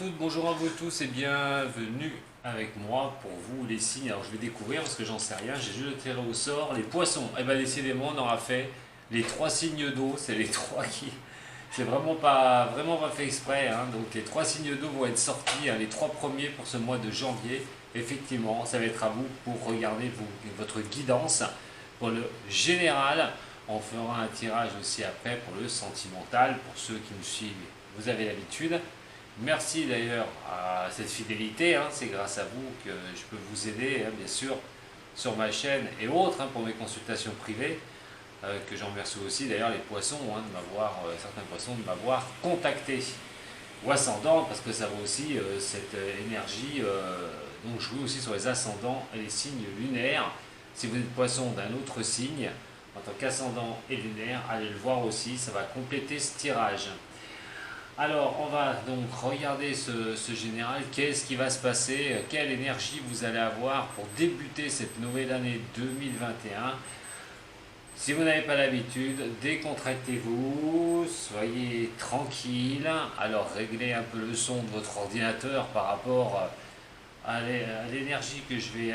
toutes, bonjour à vous tous et bienvenue avec moi pour vous les signes. Alors je vais découvrir parce que j'en sais rien, j'ai juste tiré au sort les poissons. Et bien décidément on aura fait les trois signes d'eau, c'est les trois qui... C'est vraiment pas fait exprès, hein. Donc les trois signes d'eau vont être sortis, hein, les trois premiers pour ce mois de janvier. Effectivement, ça va être à vous pour regarder votre guidance pour le général. On fera un tirage aussi après pour le sentimental, pour ceux qui nous suivent. Vous avez l'habitude. Merci d'ailleurs à cette fidélité, hein, c'est grâce à vous que je peux vous aider, hein, bien sûr, sur ma chaîne et autres, hein, pour mes consultations privées, que j'en remercie aussi d'ailleurs les poissons, hein, certains poissons de m'avoir contacté. Ou ascendant, parce que ça vaut aussi cette énergie, donc jouer aussi sur les ascendants et les signes lunaires. Si vous êtes poisson d'un autre signe, en tant qu'ascendant et lunaire, allez le voir aussi, ça va compléter ce tirage. Alors, on va donc regarder ce général. Qu'est-ce qui va se passer? Quelle énergie vous allez avoir pour débuter cette nouvelle année 2021? Si vous n'avez pas l'habitude, décontractez-vous, soyez tranquille. Alors, réglez un peu le son de votre ordinateur par rapport à l'énergie que je vais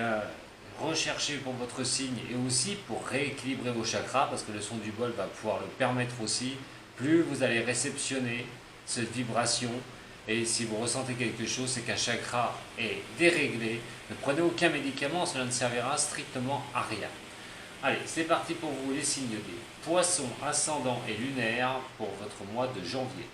rechercher pour votre signe et aussi pour rééquilibrer vos chakras, parce que le son du bol va pouvoir le permettre aussi. Plus vous allez réceptionner cette vibration, et si vous ressentez quelque chose, c'est qu'un chakra est déréglé. Ne prenez aucun médicament, cela ne servira strictement à rien. Allez, c'est parti pour vous les signes des poissons, ascendants et lunaires pour votre mois de janvier.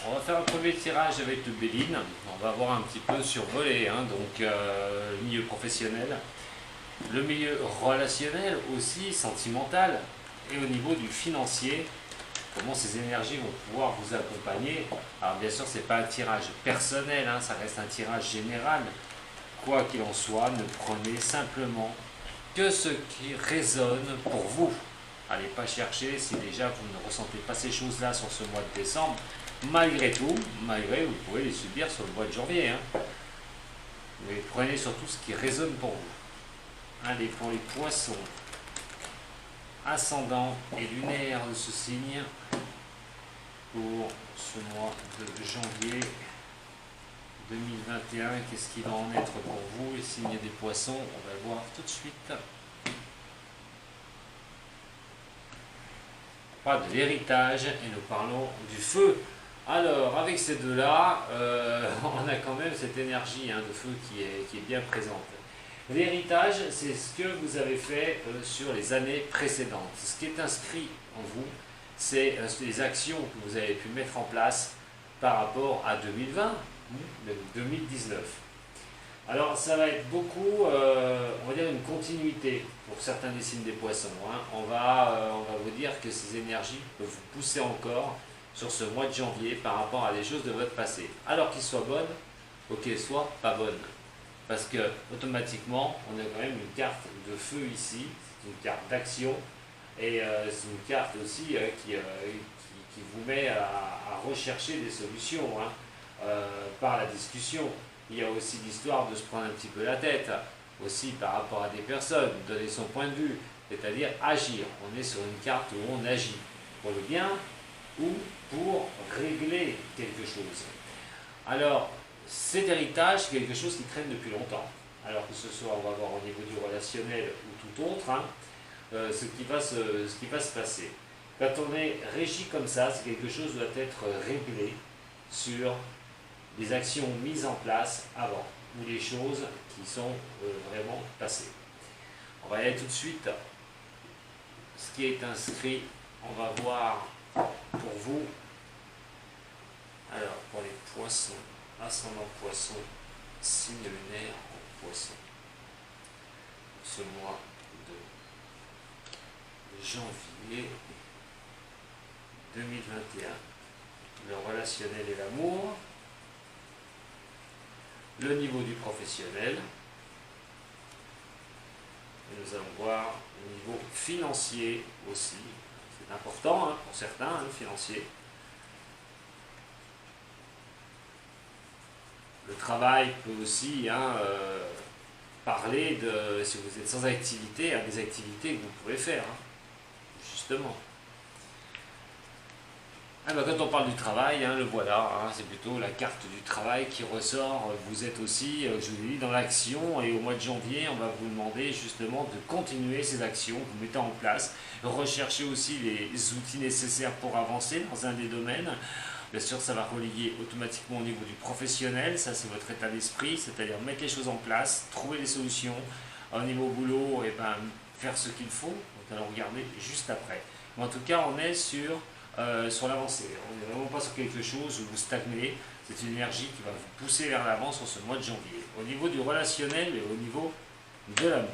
On va faire un premier tirage avec le Béline. On va voir un petit peu survolé, hein, donc le milieu professionnel, le milieu relationnel aussi, sentimental, et au niveau du financier, comment ces énergies vont pouvoir vous accompagner. Alors bien sûr, ce n'est pas un tirage personnel, hein, ça reste un tirage général. Quoi qu'il en soit, ne prenez simplement que ce qui résonne pour vous. Allez pas chercher si déjà vous ne ressentez pas ces choses-là sur ce mois de décembre. Malgré tout, vous pouvez les subir sur le mois de janvier, hein. Mais prenez surtout ce qui résonne pour vous. Allez, pour les poissons, ascendants et lunaires de ce signe, pour ce mois de janvier 2021, qu'est-ce qui va en être pour vous, les signes des poissons? On va le voir tout de suite. Pas de l'héritage et nous parlons du feu. Alors, avec ces deux-là, on a quand même cette énergie, hein, de feu qui est bien présente. L'héritage, c'est ce que vous avez fait sur les années précédentes. Ce qui est inscrit en vous, c'est les actions que vous avez pu mettre en place par rapport à 2020, même 2019. Alors, ça va être beaucoup, on va dire, une continuité pour certains des signes des poissons, hein. On va vous dire que ces énergies peuvent vous pousser encore sur ce mois de janvier par rapport à des choses de votre passé. Alors qu'ils soient bonnes ou qu'elles soient pas bonnes. Parce que automatiquement, on a quand même une carte de feu ici, c'est une carte d'action, et c'est une carte aussi qui vous met à rechercher des solutions, hein, par la discussion. Il y a aussi l'histoire de se prendre un petit peu la tête, aussi par rapport à des personnes, donner son point de vue. c'est-à-dire agir. On est sur une carte où on agit pour le bien ou pour régler quelque chose. Alors, cet héritage, c'est quelque chose qui traîne depuis longtemps. Alors que ce soit, on va voir au niveau du relationnel ou tout autre, ce qui va se passer. Quand on est régi comme ça, c'est quelque chose qui doit être réglé sur des actions mises en place avant, ou les choses qui sont vraiment passées. On va y aller tout de suite. Ce qui est inscrit, on va voir pour vous. Alors, pour les poissons, ascendant poisson, signe lunaire en poisson. Ce mois de janvier 2021. Le relationnel et l'amour. Le niveau du professionnel. Et nous allons voir le niveau financier aussi. C'est important pour certains, le financier. Le travail peut aussi parler de, si vous êtes sans activité, des activités que vous pouvez faire, justement. Quand on parle du travail, le voilà, c'est plutôt la carte du travail qui ressort. Vous êtes aussi, je vous l'ai dit, dans l'action, et au mois de janvier, on va vous demander justement de continuer ces actions que vous mettez en place. Recherchez aussi les outils nécessaires pour avancer dans un des domaines. Bien sûr, ça va relier automatiquement au niveau du professionnel, ça c'est votre état d'esprit, c'est-à-dire mettre les choses en place, trouver des solutions. Au niveau boulot, faire ce qu'il faut, nous allons regarder juste après. Mais en tout cas, on est sur l'avancée. On n'est vraiment pas sur quelque chose où vous stagnez. C'est une énergie qui va vous pousser vers l'avant sur ce mois de janvier. Au niveau du relationnel et au niveau de l'amour.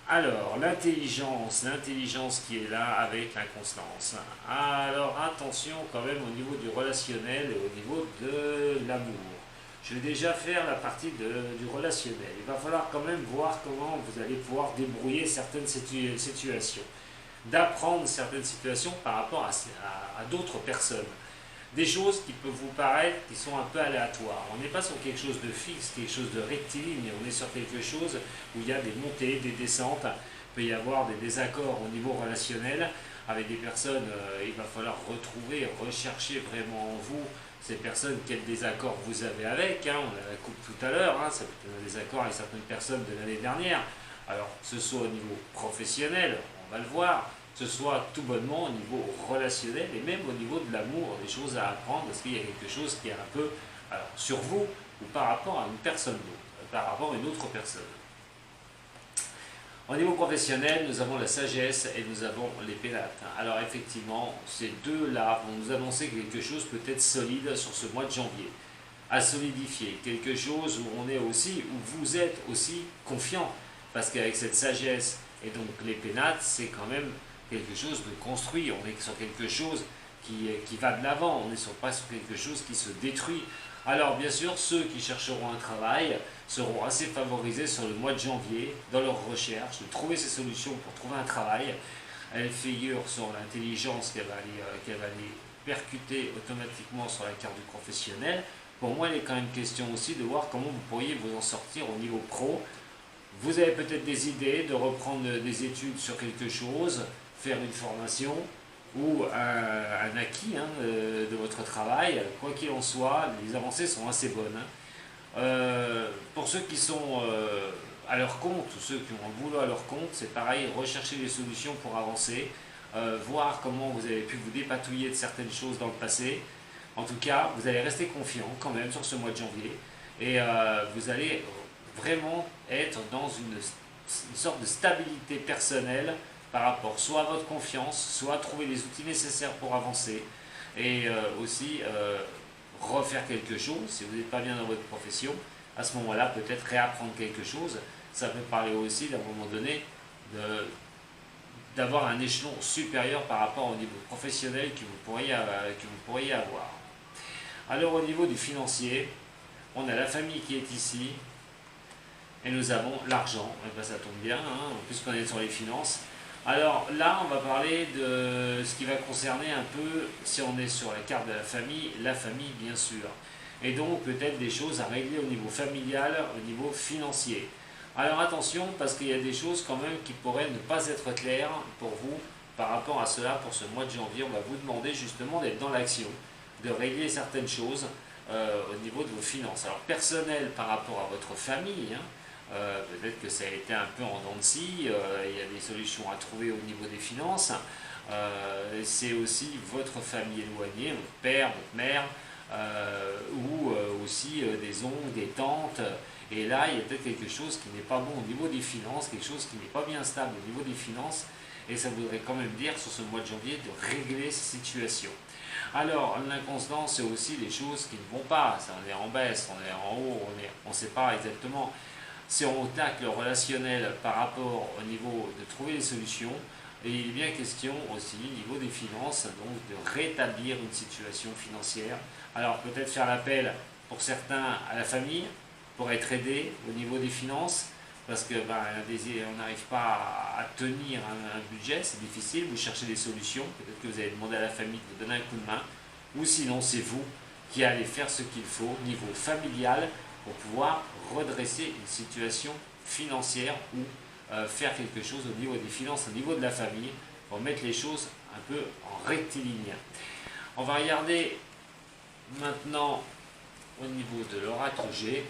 Alors, l'intelligence qui est là avec l'inconstance. Alors, attention quand même au niveau du relationnel et au niveau de l'amour. Je vais déjà faire la partie du relationnel. Il va falloir quand même voir comment vous allez pouvoir débrouiller certaines situations. D'apprendre certaines situations par rapport à d'autres personnes. Des choses qui peuvent vous paraître, qui sont un peu aléatoires. On n'est pas sur quelque chose de fixe, quelque chose de rectiligne, on est sur quelque chose où il y a des montées, des descentes, il peut y avoir des désaccords au niveau relationnel. Avec des personnes, il va falloir retrouver, rechercher vraiment en vous ces personnes, quel désaccord vous avez avec. On a la coupe tout à l'heure, ça peut être un désaccord avec certaines personnes de l'année dernière. Alors, que ce soit au niveau professionnel, on va le voir, que ce soit tout bonnement au niveau relationnel et même au niveau de l'amour, des choses à apprendre parce qu'il y a quelque chose qui est un peu sur vous ou par rapport à une personne d'autre, par rapport à une autre personne. Au niveau professionnel, nous avons la sagesse et nous avons les pénates. Alors effectivement, ces deux-là vont nous annoncer quelque chose peut-être solide sur ce mois de janvier, à solidifier, quelque chose où on est aussi, où vous êtes aussi confiant, parce qu'avec cette sagesse et donc les pénates, c'est quand même quelque chose de construit. On est sur quelque chose qui va de l'avant, on n'est pas sur quelque chose qui se détruit. Alors bien sûr, ceux qui chercheront un travail seront assez favorisés sur le mois de janvier dans leur recherche, de trouver ces solutions pour trouver un travail. Elle figure sur l'intelligence qu'elle va aller percuter automatiquement sur la carte du professionnel. Pour moi, il est quand même question aussi de voir comment vous pourriez vous en sortir au niveau pro. Vous avez peut-être des idées de reprendre des études sur quelque chose, faire une formation ou un acquis de votre travail. Quoi qu'il en soit, les avancées sont assez bonnes. Pour ceux qui sont à leur compte, ou ceux qui ont un boulot à leur compte, c'est pareil, rechercher des solutions pour avancer, voir comment vous avez pu vous dépatouiller de certaines choses dans le passé. En tout cas, vous allez rester confiant quand même sur ce mois de janvier et vous allez vraiment être dans une sorte de stabilité personnelle par rapport soit à votre confiance, soit à trouver les outils nécessaires pour avancer et aussi refaire quelque chose. Si vous n'êtes pas bien dans votre profession, à ce moment-là, peut-être réapprendre quelque chose. Ça peut parler aussi d'un moment donné d'avoir un échelon supérieur par rapport au niveau professionnel que vous pourriez avoir. Alors au niveau du financier, on a la famille qui est ici et nous avons l'argent. Ça tombe bien, puisqu'on est sur les finances. Alors là, on va parler de ce qui va concerner un peu, si on est sur la carte de la famille bien sûr. Et donc peut-être des choses à régler au niveau familial, au niveau financier. Alors attention, parce qu'il y a des choses quand même qui pourraient ne pas être claires pour vous par rapport à cela pour ce mois de janvier. On va vous demander justement d'être dans l'action, de régler certaines choses au niveau de vos finances. Alors personnel par rapport à votre famille, hein, peut-être que ça a été un peu en dents de scie, il y a des solutions à trouver au niveau des finances. C'est aussi votre famille éloignée, votre père, votre mère, ou aussi des oncles, des tantes. Et là, il y a peut-être quelque chose qui n'est pas bon au niveau des finances, quelque chose qui n'est pas bien stable au niveau des finances. Et ça voudrait quand même dire, sur ce mois de janvier, de régler ces situations. Alors, l'inconstance, c'est aussi des choses qui ne vont pas. Ça, on est en baisse, on est en haut, on ne sait pas exactement. Si on tacle le relationnel par rapport au niveau de trouver des solutions, et il est bien question aussi, au niveau des finances, donc de rétablir une situation financière. Alors, peut-être faire l'appel pour certains à la famille, pour être aidé au niveau des finances, parce que on n'arrive pas à tenir un budget, c'est difficile, vous cherchez des solutions, peut-être que vous allez demander à la famille de vous donner un coup de main, ou sinon c'est vous qui allez faire ce qu'il faut au niveau familial pour pouvoir redresser une situation financière ou faire quelque chose au niveau des finances, au niveau de la famille, pour mettre les choses un peu en rectiligne. On va regarder maintenant au niveau de l'oracle G,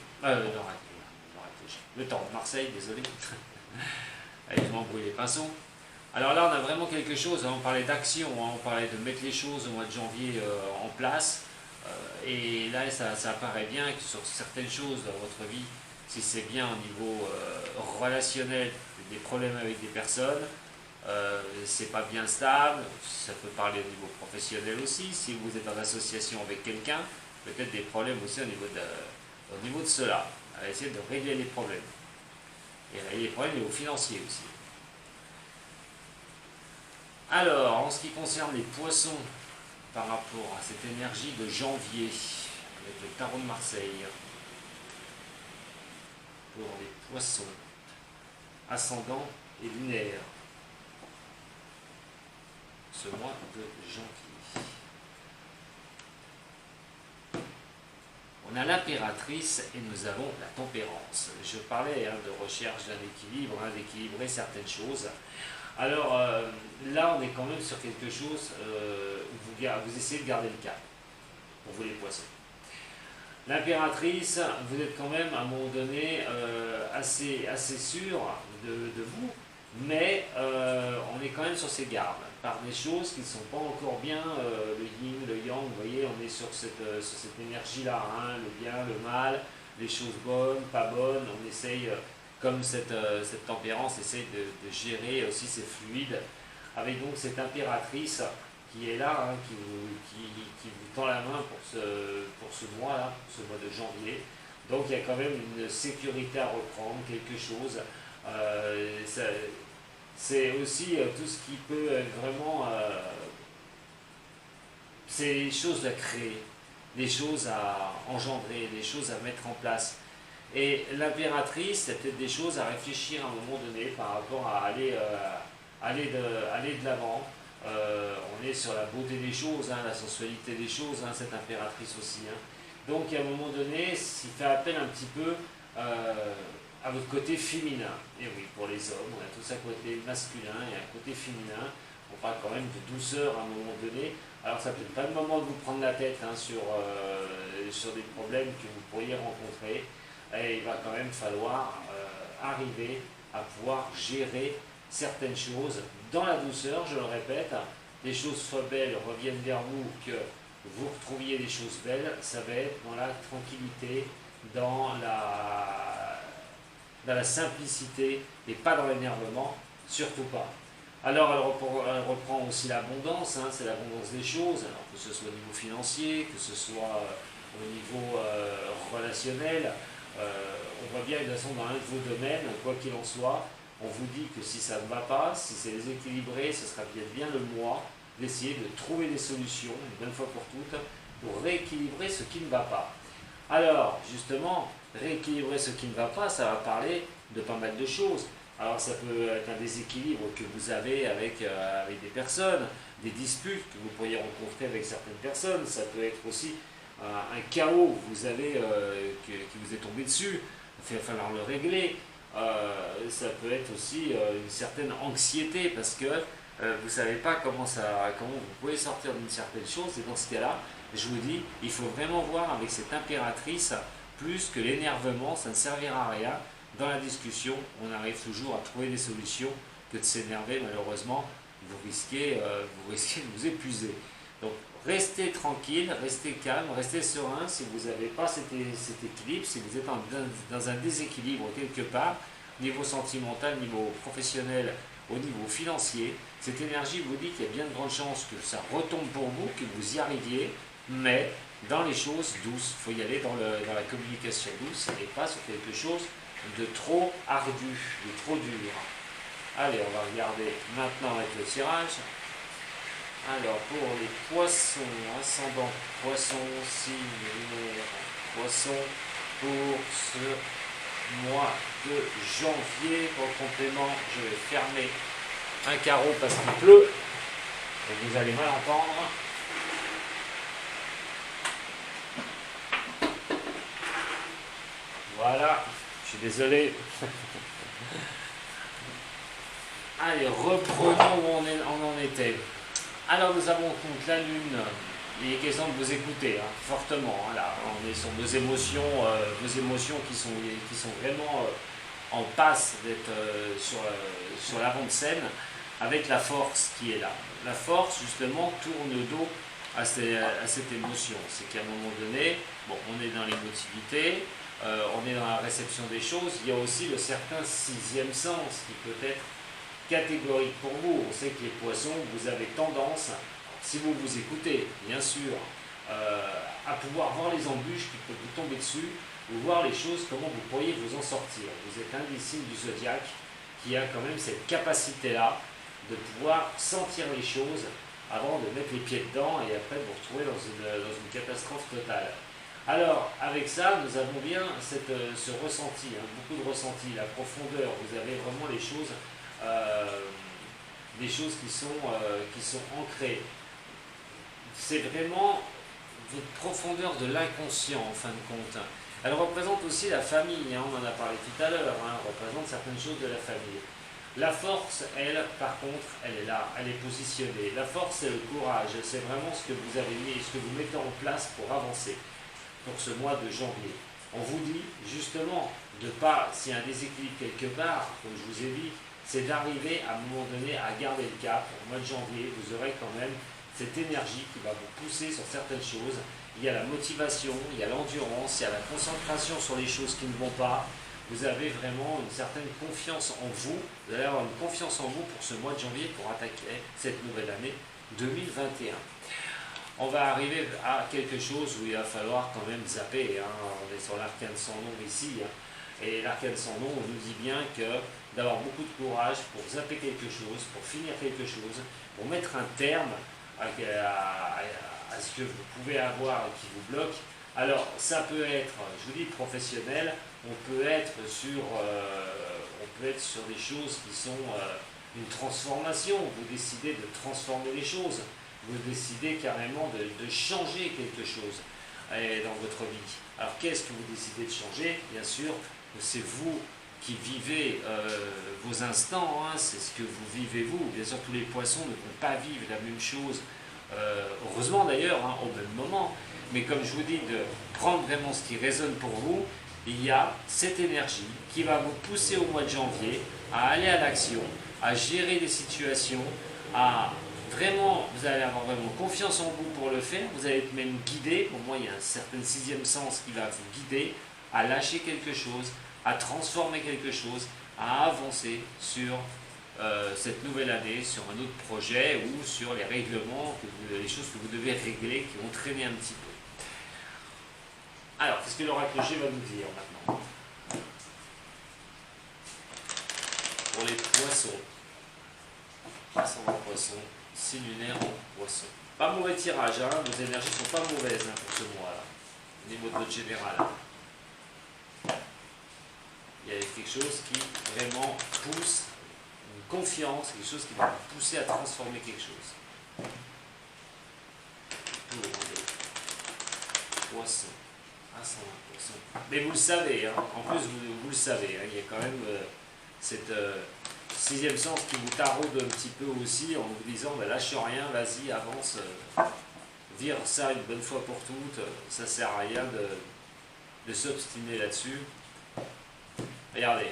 le temps de Marseille, désolé, je m'embrouille les pinceaux. Alors là, on a vraiment quelque chose, hein, on parlait d'action, hein, on parlait de mettre les choses au mois de janvier en place, et là, ça apparaît bien que sur certaines choses dans votre vie, si c'est bien au niveau relationnel, des problèmes avec des personnes, c'est pas bien stable, ça peut parler au niveau professionnel aussi, si vous êtes en association avec quelqu'un, peut-être des problèmes aussi au niveau de cela, à essayer de régler les problèmes. Et régler les problèmes au niveau financier aussi. Alors, en ce qui concerne les poissons, par rapport à cette énergie de janvier, avec le tarot de Marseille, pour les poissons, ascendant et lunaire, ce mois de janvier. On a l'impératrice et nous avons la tempérance. Je parlais de recherche d'un équilibre, d'équilibrer certaines choses. Alors là, on est quand même sur quelque chose où vous essayez de garder le cap, pour vous les poissons. L'impératrice, vous êtes quand même à un moment donné assez sûr de vous, mais on est quand même sur ses gardes, par des choses qui ne sont pas encore bien, le yin, le yang, vous voyez, on est sur cette énergie-là, hein, le bien, le mal, les choses bonnes, pas bonnes, on essaye, comme cette tempérance, essaye de gérer aussi ces fluides, avec donc cette impératrice qui est là, hein, qui vous tend la main pour ce mois-là, pour ce mois de janvier. Donc il y a quand même une sécurité à reprendre, quelque chose. C'est aussi tout ce qui peut être vraiment... c'est des choses à créer, des choses à engendrer, des choses à mettre en place. Et l'impératrice, c'est peut-être des choses à réfléchir à un moment donné par rapport à aller de l'avant. On est sur la beauté des choses, hein, la sensualité des choses, hein, cette impératrice aussi. Hein. Donc à un moment donné, il fait appel un petit peu à votre côté féminin. Et oui, pour les hommes, on a tout ça côté masculin et un côté féminin. On parle quand même de douceur à un moment donné. Alors ça peut être pas le moment de vous prendre la tête hein, sur des problèmes que vous pourriez rencontrer. Et il va quand même falloir arriver à pouvoir gérer certaines choses dans la douceur, je le répète. Les choses soient belles, reviennent vers vous, que vous retrouviez des choses belles, ça va être dans la tranquillité, dans la simplicité et pas dans l'énervement, surtout pas. Alors elle reprend aussi l'abondance, hein, c'est l'abondance des choses, alors que ce soit au niveau financier, que ce soit au niveau relationnel. On voit bien que de toute façon dans un de vos domaines, quoi qu'il en soit, on vous dit que si ça ne va pas, si c'est déséquilibré, ce sera bien le mois d'essayer de trouver des solutions, une bonne fois pour toutes, pour rééquilibrer ce qui ne va pas. Alors, justement, rééquilibrer ce qui ne va pas, ça va parler de pas mal de choses. Alors, ça peut être un déséquilibre que vous avez avec des personnes, des disputes que vous pourriez rencontrer avec certaines personnes, ça peut être aussi un chaos que vous avez, qui vous est tombé dessus, il va falloir le régler. ça peut être aussi une certaine anxiété parce que vous ne savez pas comment vous pouvez sortir d'une certaine chose. Et dans ce cas-là, je vous dis, il faut vraiment voir avec cette impératrice, plus que l'énervement, ça ne servira à rien. Dans la discussion, on arrive toujours à trouver des solutions que de s'énerver. Malheureusement, vous risquez de vous épuiser. Donc, restez tranquille, restez calme, restez serein. Si vous n'avez pas cet équilibre, si vous êtes dans un déséquilibre quelque part, niveau sentimental, niveau professionnel, au niveau financier, cette énergie vous dit qu'il y a bien de grandes chances que ça retombe pour vous, que vous y arriviez, mais dans les choses douces. Il faut y aller dans la communication douce et pas sur quelque chose de trop ardu, de trop dur. Allez, on va regarder maintenant avec le tirage. Alors, pour les poissons, ascendant poisson, signe lunaire, poisson, pour ce mois de janvier, pour le complément, je vais fermer un carreau parce qu'il pleut, et vous allez mal entendre. Voilà, je suis désolé. Allez, reprenons où on en était. Alors nous avons donc la Lune, il est question de vous écouter fortement. Là, on est sur vos émotions qui sont vraiment en passe d'être sur l'avant-scène, avec la force qui est là. La force justement tourne le dos à cette émotion. C'est qu'à un moment donné, bon, on est dans l'émotivité, on est dans la réception des choses, il y a aussi le certain sixième sens qui peut être catégorique pour vous. On sait que les poissons, vous avez tendance, si vous vous écoutez, bien sûr, à pouvoir voir les embûches qui peuvent vous tomber dessus, ou voir les choses, comment vous pourriez vous en sortir. Vous êtes un des signes du zodiaque qui a quand même cette capacité-là de pouvoir sentir les choses avant de mettre les pieds dedans et après de vous retrouver dans une catastrophe totale. Alors, avec ça, nous avons bien ce ressenti, beaucoup de ressenti, la profondeur. Vous avez vraiment les choses qui sont ancrées. C'est vraiment votre profondeur de l'inconscient en fin de compte. Elle représente aussi la famille, on en a parlé tout à l'heure, elle représente certaines choses de la famille. La force, elle, par contre, elle est là, elle est positionnée. La force, c'est le courage, c'est vraiment ce que vous avez mis, ce que vous mettez en place pour avancer pour ce mois de janvier. On vous dit justement de pas, s'il y a un déséquilibre quelque part, comme je vous ai dit, c'est d'arriver à un moment donné à garder le cap. Au mois de janvier, vous aurez quand même cette énergie qui va vous pousser sur certaines choses. Il y a la motivation, il y a l'endurance, il y a la concentration sur les choses qui ne vont pas. Vous avez vraiment une certaine confiance en vous. Vous allez avoir une confiance en vous pour ce mois de janvier pour attaquer cette nouvelle année 2021. On va arriver à quelque chose où il va falloir quand même zapper. On est sur l'arcane sans nom ici. Et l'arcane sans nom, on nous dit bien que d'avoir beaucoup de courage pour zapper quelque chose, pour finir quelque chose, pour mettre un terme à ce que vous pouvez avoir et qui vous bloque. Alors, ça peut être, je vous dis, professionnel, on peut être sur des choses qui sont une transformation. Vous décidez de transformer les choses, vous décidez carrément de changer quelque chose dans votre vie. Alors, qu'est-ce que vous décidez de changer? Bien sûr, c'est vous qui vivez vos instants, c'est ce que vous vivez vous. Bien sûr, tous les poissons ne vont pas vivre la même chose, heureusement d'ailleurs, au même moment. Mais comme je vous dis, de prendre vraiment ce qui résonne pour vous, il y a cette énergie qui va vous pousser au mois de janvier à aller à l'action, à gérer des situations, vous allez avoir vraiment confiance en vous pour le faire, vous allez être même guidé. Pour moi, il y a un certain sixième sens qui va vous guider à lâcher quelque chose, à transformer quelque chose, à avancer sur cette nouvelle année, sur un autre projet ou sur les règlements, les choses que vous devez régler qui vont traîner un petit peu. Alors, qu'est-ce que l'oracle G va nous dire maintenant? Pour les poissons, ascendant poisson, signe lunaire en poisson. Pas mauvais tirage, vos énergies ne sont pas mauvaises pour ce mois-là, au niveau de votre général. Il y a quelque chose qui vraiment pousse, une confiance, quelque chose qui va vous pousser à transformer quelque chose. Pour les poissons, à 120%. Mais vous le savez, hein, en plus vous le savez, hein, il y a quand même cette sixième sens qui vous taraude un petit peu aussi en vous disant bah, lâche rien, vas-y, avance, vire ça une bonne fois pour toutes, ça sert à rien de s'obstiner là-dessus. Regardez,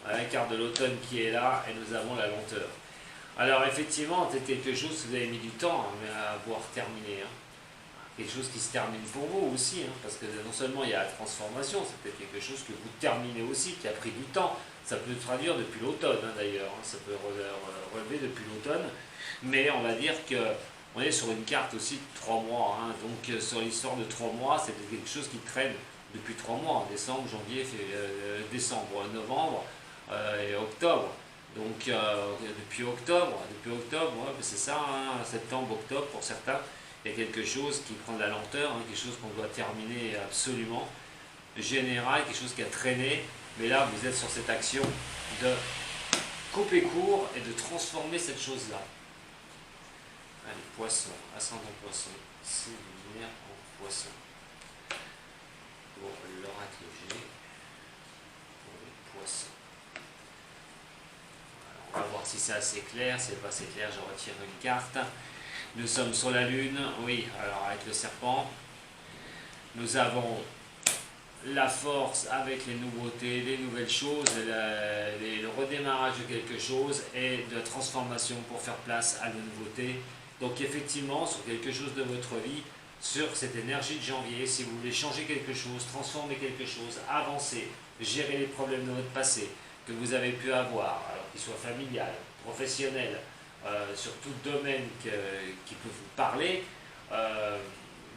la carte de l'automne qui est là et nous avons la lenteur. Alors effectivement, c'est quelque chose que vous avez mis du temps à voir terminer. Hein. Quelque chose qui se termine pour vous aussi, hein, parce que non seulement il y a la transformation, c'est peut-être quelque chose que vous terminez aussi, qui a pris du temps. Ça peut se traduire depuis l'automne hein, d'ailleurs, hein, ça peut relever depuis l'automne, mais on va dire qu'on est sur une carte aussi de 3 mois, hein, donc sur l'histoire de 3 mois, c'est quelque chose qui traîne depuis 3 mois, décembre, janvier, décembre, novembre et octobre. Donc depuis octobre, ouais, c'est ça, hein, septembre, octobre pour certains. Il y a quelque chose qui prend de la lenteur, hein, quelque chose qu'on doit terminer absolument, général, quelque chose qui a traîné, mais là vous êtes sur cette action de couper court et de transformer cette chose-là. Allez, poisson, ascendant poisson, c'est luminaire en poisson. Bon, l'oracle G pour les poissons. Alors, on va voir si c'est assez clair, si c'est pas assez clair, je retire une carte. Nous sommes sur la Lune, oui, alors avec le serpent, nous avons la force avec les nouveautés, les nouvelles choses, le redémarrage de quelque chose et de la transformation pour faire place à la nouveauté. Donc effectivement, sur quelque chose de votre vie, sur cette énergie de janvier, si vous voulez changer quelque chose, transformer quelque chose, avancer, gérer les problèmes de votre passé que vous avez pu avoir, alors qu'ils soient familial, professionnels, sur tout domaine qui peut vous parler,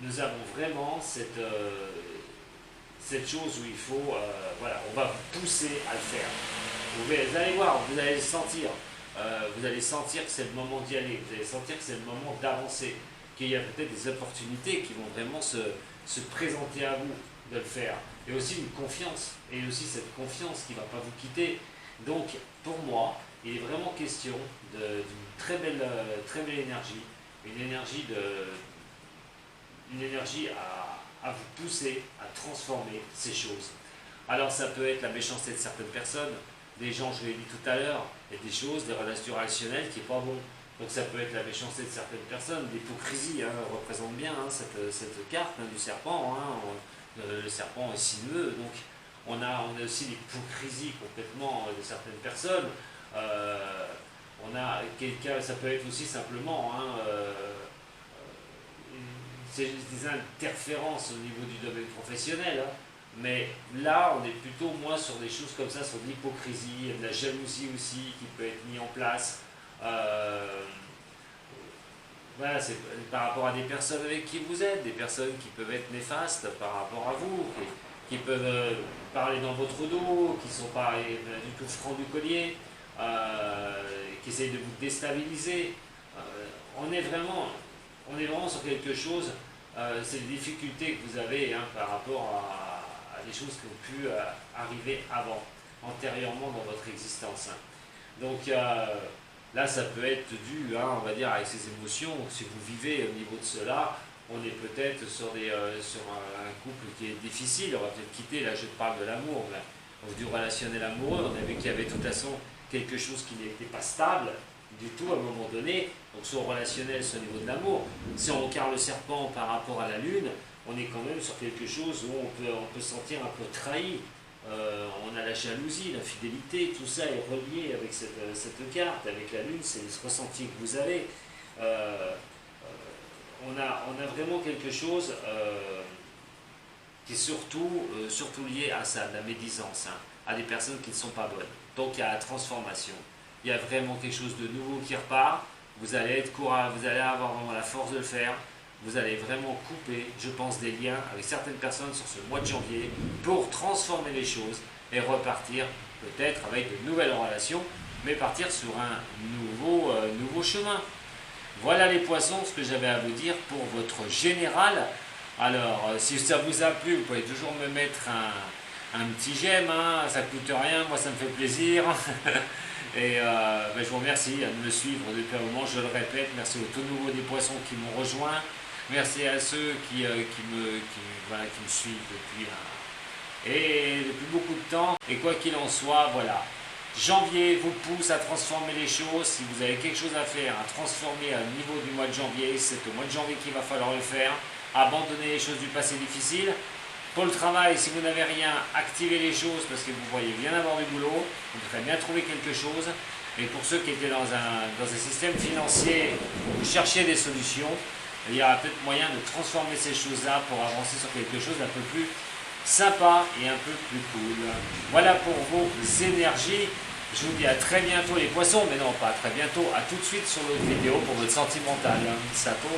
nous avons vraiment cette chose où il faut, voilà, on va vous pousser à le faire. Vous allez voir, vous allez sentir que c'est le moment d'y aller, vous allez sentir que c'est le moment d'avancer, qu'il y a peut-être des opportunités qui vont vraiment se présenter à vous de le faire. Et aussi une confiance, et aussi cette confiance qui ne va pas vous quitter. Donc, pour moi, il est vraiment question d'une très belle énergie, une énergie à vous pousser à transformer ces choses. Alors ça peut être la méchanceté de certaines personnes, des gens, je l'ai dit tout à l'heure, et des choses, des relations relationnelles qui n'est pas bon. Donc ça peut être la méchanceté de certaines personnes, l'hypocrisie hein, représente bien hein, cette carte hein, du serpent. Hein, le serpent est sinueux, donc on a aussi l'hypocrisie complètement de certaines personnes. On a quelqu'un, ça peut être aussi simplement hein, des interférences au niveau du domaine professionnel, hein. Mais là on est plutôt moins sur des choses comme ça, sur de l'hypocrisie, de la jalousie aussi qui peut être mise en place. Voilà, c'est par rapport à des personnes avec qui vous êtes, des personnes qui peuvent être néfastes par rapport à vous, qui peuvent parler dans votre dos, qui ne sont pas du tout francs du collier. Qui essayent de vous déstabiliser. On est vraiment sur quelque chose, c'est les difficultés que vous avez hein, par rapport à des choses qui ont pu arriver avant, antérieurement dans votre existence. Hein. Donc là, ça peut être dû, hein, on va dire, avec ces émotions. Si vous vivez au niveau de cela, on est peut-être sur un couple qui est difficile. On va peut-être quitter, là je parle de l'amour, du relationnel amoureux. On a vu qu'il y avait de toute façon quelque chose qui n'était pas stable du tout à un moment donné, donc soit relationnel, soit au niveau de l'amour. Si on regarde le serpent par rapport à la lune, on est quand même sur quelque chose où on peut se sentir un peu trahi. On a la jalousie, la fidélité, tout ça est relié avec cette carte, avec la lune, c'est ce ressenti que vous avez. On a vraiment quelque chose qui est surtout lié à ça, la médisance, hein, à des personnes qui ne sont pas bonnes. Donc il y a la transformation, il y a vraiment quelque chose de nouveau qui repart, vous allez être courageux, vous allez avoir vraiment la force de le faire, vous allez vraiment couper, je pense, des liens avec certaines personnes sur ce mois de janvier pour transformer les choses et repartir peut-être avec de nouvelles relations, mais partir sur un nouveau chemin. Voilà les poissons, ce que j'avais à vous dire pour votre général. Alors, si ça vous a plu, vous pouvez toujours me mettre un petit j'aime, hein, ça ne coûte rien, moi ça me fait plaisir. Et je vous remercie de me suivre depuis un moment, je le répète, merci aux tout nouveaux des poissons qui m'ont rejoint. Merci à ceux voilà, qui me suivent depuis beaucoup de temps. Et quoi qu'il en soit, voilà. Janvier vous pousse à transformer les choses. Si vous avez quelque chose à faire, à transformer au niveau du mois de janvier, c'est au mois de janvier qu'il va falloir le faire. Abandonner les choses du passé difficile. Pour le travail, si vous n'avez rien, activez les choses parce que vous voyez bien avoir du boulot. Vous devrez bien trouver quelque chose. Et pour ceux qui étaient dans un système financier où vous cherchiez des solutions, il y aura peut-être moyen de transformer ces choses-là pour avancer sur quelque chose d'un peu plus sympa et un peu plus cool. Voilà pour vos énergies. Je vous dis à très bientôt les poissons, mais non pas à très bientôt, à tout de suite sur l'autre vidéo pour votre sentimental. Sapo.